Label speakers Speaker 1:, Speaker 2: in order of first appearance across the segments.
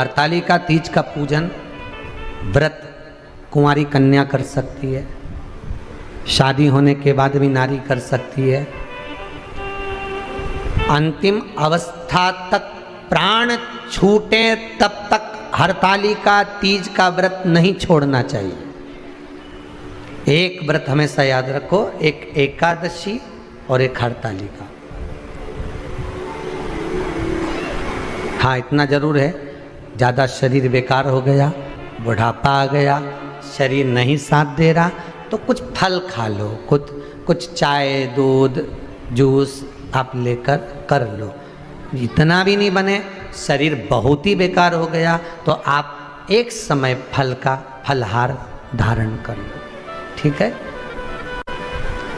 Speaker 1: हरतालिका तीज का पूजन व्रत कुंवारी कन्या कर सकती है, शादी होने के बाद भी नारी कर सकती है। अंतिम अवस्था तक प्राण छूटे तब तक हरतालिका तीज का व्रत नहीं छोड़ना चाहिए। एक व्रत हमेशा याद रखो, एक एकादशी और एक हरतालिका। हाँ, इतना जरूर है, ज़्यादा शरीर बेकार हो गया, बुढ़ापा आ गया, शरीर नहीं साथ दे रहा, तो कुछ फल खा लो, कुछ चाय दूध जूस आप लेकर कर लो। इतना भी नहीं बने, शरीर बहुत ही बेकार हो गया, तो आप एक समय फल का फलहार धारण कर लो, ठीक है।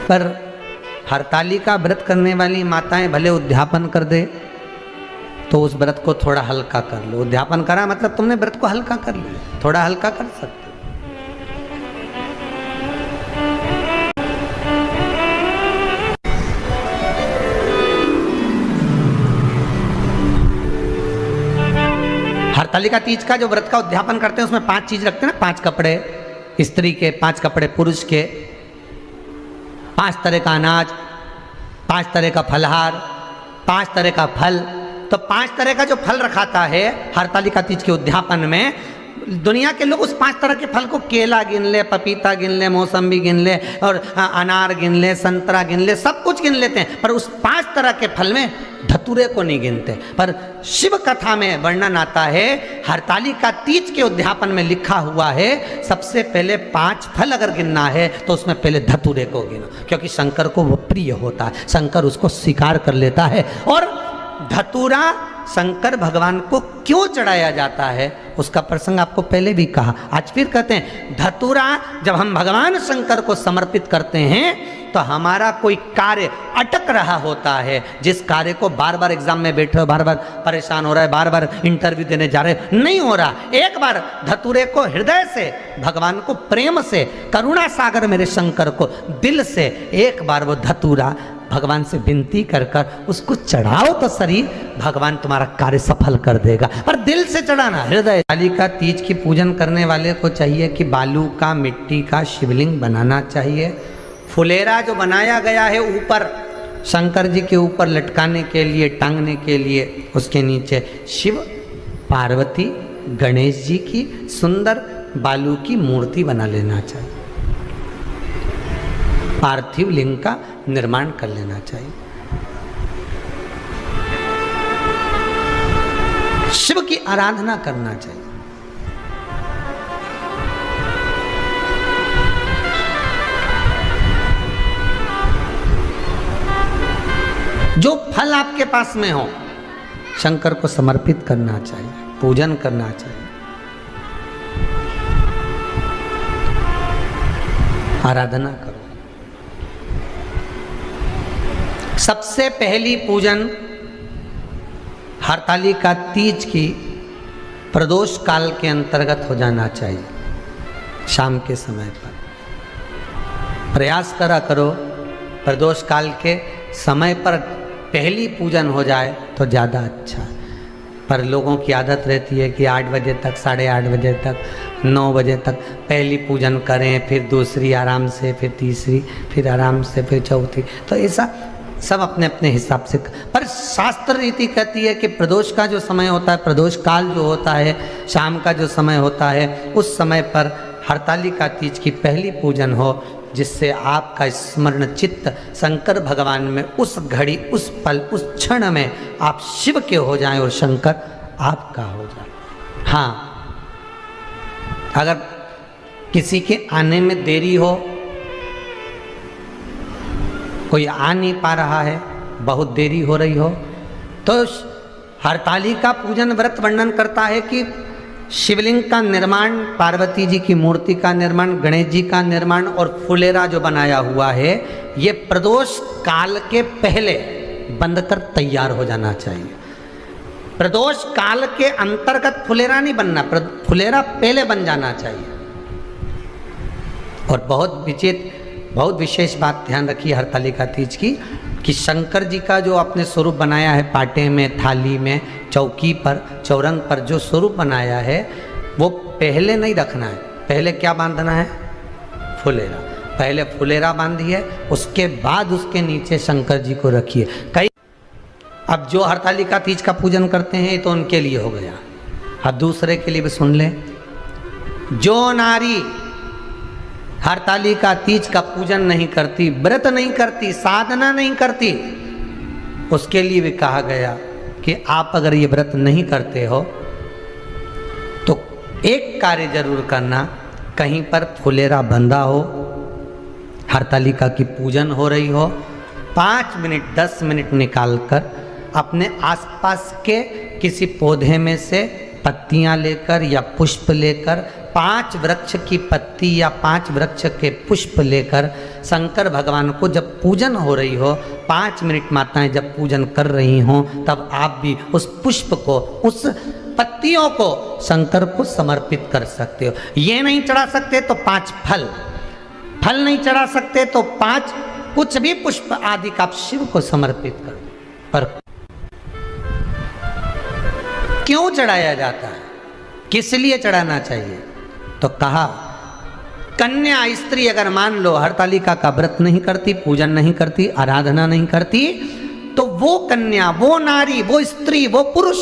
Speaker 1: पर हरतालिका व्रत करने वाली माताएं भले उद्यापन कर दे तो उस व्रत को थोड़ा हल्का कर लो। उद्यापन करा मतलब तुमने व्रत को हल्का कर लिया, थोड़ा हल्का कर सकते। हरतालिका तीज का जो व्रत का उद्यापन करते हैं उसमें 5 चीज रखते हैं ना, 5 कपड़े स्त्री के, 5 कपड़े पुरुष के, 5 तरह का अनाज, 5 तरह का फलहार, 5 तरह का फल। तो 5 तरह का जो फल रखाता है हरतालिका तीज के उद्यापन में, दुनिया के लोग उस 5 तरह के फल को केला गिन ले, पपीता गिन ले, मौसम्बी गिन ले और अनार गिन ले, संतरा गिन ले, सब कुछ गिन लेते हैं, पर उस 5 तरह के फल में धतूरे को नहीं गिनते। पर शिव कथा में वर्णन आता है, हरतालिका तीज के उद्यापन में लिखा हुआ है, सबसे पहले 5 फल अगर गिनना है तो उसमें पहले धतूरे को गिनो, क्योंकि शंकर को वो प्रिय होता है, शंकर उसको स्वीकार कर लेता है। और धतूरा शंकर भगवान को क्यों चढ़ाया जाता है उसका प्रसंग आपको पहले भी कहा, आज फिर कहते हैं। धतूरा जब हम भगवान शंकर को समर्पित करते हैं तो हमारा कोई कार्य अटक रहा होता है, जिस कार्य को बार बार एग्जाम में बैठे हो, बार बार परेशान हो रहा है, बार बार इंटरव्यू देने जा रहे हो, नहीं हो रहा, एक बार धतूरे को हृदय से भगवान को प्रेम से, करुणा सागर मेरे शंकर को दिल से एक बार वो धतूरा भगवान से विनती कर कर उसको चढ़ाओ तो शरीर भगवान तुम्हारा कार्य सफल कर देगा। पर दिल से चढ़ाना, हृदय। हरतालिका तीज की पूजन करने वाले को चाहिए कि बालू का, मिट्टी का शिवलिंग बनाना चाहिए। फुलेरा जो बनाया गया है ऊपर शंकर जी के ऊपर लटकाने के लिए, टांगने के लिए, उसके नीचे शिव पार्वती गणेश जी की सुंदर बालू की मूर्ति बना लेना चाहिए, पार्थिव लिंग का निर्माण कर लेना चाहिए। शिव की आराधना करना चाहिए। जो फल आपके पास में हो शंकर को समर्पित करना चाहिए, पूजन करना चाहिए, आराधना करो। सबसे पहली पूजन हरतालिका तीज की प्रदोष काल के अंतर्गत हो जाना चाहिए, शाम के समय पर। प्रयास करा करो प्रदोष काल के समय पर पहली पूजन हो जाए तो ज़्यादा अच्छा है। पर लोगों की आदत रहती है कि 8 बजे तक, 8:30 बजे तक, 9 बजे तक पहली पूजन करें, फिर दूसरी आराम से, फिर तीसरी, फिर आराम से, फिर चौथी। तो ऐसा सब अपने अपने हिसाब से। पर शास्त्र रीति कहती है कि प्रदोष का जो समय होता है, प्रदोष काल जो होता है, शाम का जो समय होता है, उस समय पर हरतालिका तीज की पहली पूजन हो, जिससे आपका स्मरण चित्त शंकर भगवान में उस घड़ी, उस पल, उस क्षण में आप शिव के हो जाएं और शंकर आपका हो जाए। हाँ, अगर किसी के आने में देरी हो, कोई आ नहीं पा रहा है, बहुत देरी हो रही हो, तो हरतालिका पूजन व्रत वर्णन करता है कि शिवलिंग का निर्माण, पार्वती जी की मूर्ति का निर्माण, गणेश जी का निर्माण और फुलेरा जो बनाया हुआ है, ये प्रदोष काल के पहले बनकर तैयार हो जाना चाहिए। प्रदोष काल के अंतर्गत फुलेरा नहीं बनना, फुलेरा पहले बन जाना चाहिए। और बहुत विशेष बात ध्यान रखिए हरतालिका तीज की, कि शंकर जी का जो आपने स्वरूप बनाया है, पाटे में, थाली में, चौकी पर, चौरंग पर जो स्वरूप बनाया है वो पहले नहीं रखना है। पहले क्या बांधना है? फुलेरा। पहले फुलेरा बांधिए, उसके बाद उसके नीचे शंकर जी को रखिए। कई अब जो हरतालिका तीज का पूजन करते हैं तो उनके लिए हो गया, अब दूसरे के लिए भी सुन लें। जो नारी हरतालिका तीज का पूजन नहीं करती, व्रत नहीं करती, साधना नहीं करती, उसके लिए भी कहा गया कि आप अगर ये व्रत नहीं करते हो तो एक कार्य जरूर करना, कहीं पर फुलेरा बंधा हो, हरतालिका की पूजन हो रही हो, 5 मिनट 10 मिनट निकालकर अपने आसपास के किसी पौधे में से पत्तियां लेकर या पुष्प लेकर, 5 वृक्ष की पत्ती या 5 वृक्ष के पुष्प लेकर शंकर भगवान को जब पूजन हो रही हो, 5 मिनट माताएं जब पूजन कर रही हों, तब आप भी उस पुष्प को, उस पत्तियों को शंकर को समर्पित कर सकते हो। ये नहीं चढ़ा सकते तो 5 फल, फल नहीं चढ़ा सकते तो 5 कुछ भी पुष्प आदि का आप शिव को समर्पित करो। पर क्यों चढ़ाया जाता है, किस लिए चढ़ाना चाहिए? तो कहा कन्या स्त्री अगर मान लो हरतालिका का व्रत नहीं करती, पूजन नहीं करती, आराधना नहीं करती, तो वो कन्या, वो नारी, वो स्त्री, वो पुरुष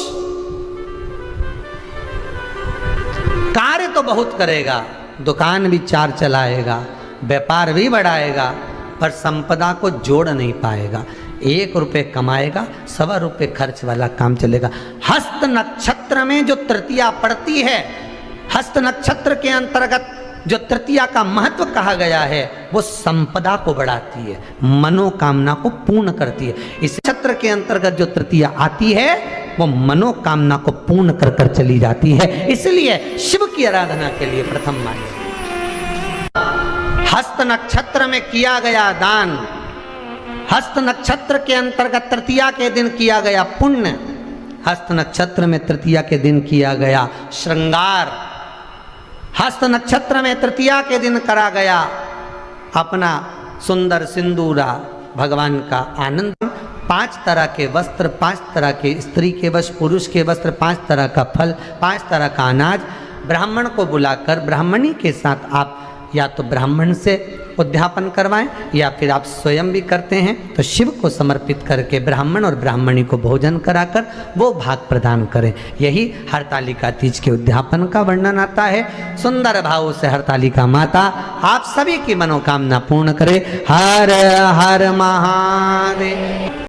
Speaker 1: कार्य तो बहुत करेगा, दुकान भी 4 चलाएगा, व्यापार भी बढ़ाएगा, पर संपदा को जोड़ नहीं पाएगा। 1 रुपये कमाएगा, 1.25 रुपये खर्च वाला काम चलेगा। हस्त नक्षत्र में जो तृतीया पड़ती है, हस्त नक्षत्र के अंतर्गत जो तृतीया का महत्व कहा गया है, वो संपदा को बढ़ाती है, मनोकामना को पूर्ण करती है। इस नक्षत्र के अंतर्गत जो तृतीया आती है वो मनोकामना को पूर्ण कर कर चली जाती है। इसलिए शिव की आराधना के लिए प्रथम मान्य। हस्त नक्षत्र में किया गया दान, हस्त नक्षत्र के अंतर्गत तृतीया के दिन किया गया पुण्य, हस्त नक्षत्र में तृतीया के दिन किया गया श्रृंगार, हस्त नक्षत्र में तृतीया के दिन करा गया अपना सुंदर सिंदूरा भगवान का आनंद। 5 तरह के वस्त्र, 5 तरह के स्त्री के वस्त्र, पुरुष के वस्त्र, 5 तरह का फल, 5 तरह का अनाज, ब्राह्मण को बुलाकर ब्राह्मणी के साथ आप या तो ब्राह्मण से उद्यापन करवाएं या फिर आप स्वयं भी करते हैं तो शिव को समर्पित करके ब्राह्मण और ब्राह्मणी को भोजन कराकर वो भाग प्रदान करें। यही हरतालिका तीज के उद्यापन का वर्णन आता है। सुंदर भाव से हरतालिका माता आप सभी की मनोकामना पूर्ण करे। हर हर महादेव।